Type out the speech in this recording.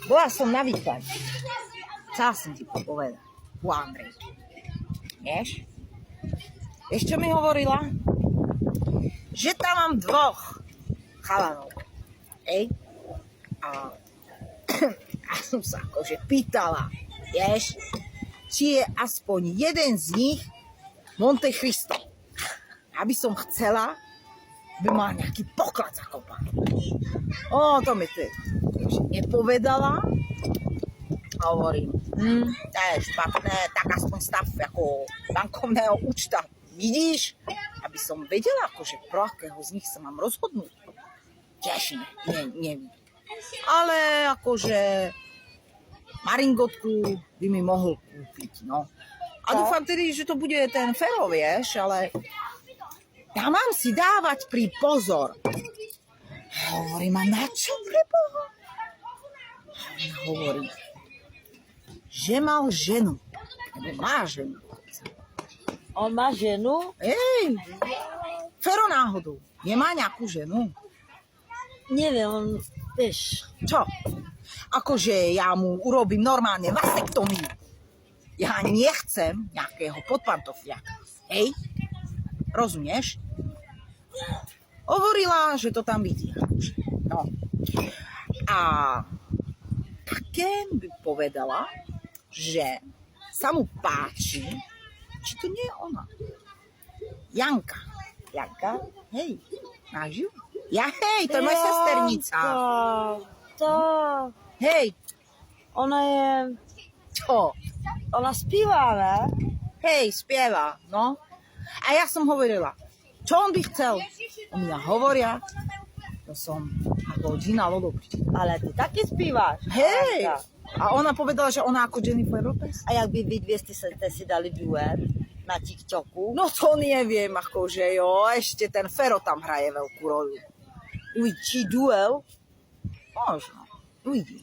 Bola som na výklade. Chcela som ti povedať. U Andrej. Vieš? Vieš, čo mi hovorila? Že tam mám dvoch chalanov. Hej? A som sa akože pýtala, vieš, či je aspoň jeden z nich Monte Cristo. Aby som chcela, by mal nejaký poklad zakopaný. To mi to nepovedala. A hovorím, to je špatné, tak aspoň stav ako bankovného účta. Vidíš? Aby som vedela, akože pro akého z nich sa mám rozhodnúť. Tiež neviem. Ale akože maringotku by mi mohol kúpiť, no. A dúfam tedy, že to bude ten Fero, vieš, ale ja mám si dávať pri pozor. Hovorím, a na čo preboha? Hovorím, že mal ženu. Nebo má ženu. On má ženu? Hej, Fero náhodou. Nemá nejakú ženu? Neviem, on, vieš. Čo? Akože ja mu urobím normálne vasektomiu. Ja nechcem nejakého podpantofľaka. Hej? Rozumieš? Hovorila, že to tam vidí. No. A také by povedala, že sa mu páči, či to nie je ona. Janka. Janka? Hej, máš ju? Ja, hej, to je moja sesternica. Hej. Ona je... Čo? Ona spíva, ne? Hej, spieva, no. A ja som hovorila, čo on by chcel? O mňa hovoria, to som ako Gina Lollobrigida. Ale ty taky spíváš. Hej. Janka. A ona povedala, že ona ako Jennifer Lopez. A jak by vy dvě ste si dali duet na TikToku? No to neviem, akože jo, ešte ten Fero tam hraje veľkú rolu. Či duel? Možno, uvidím.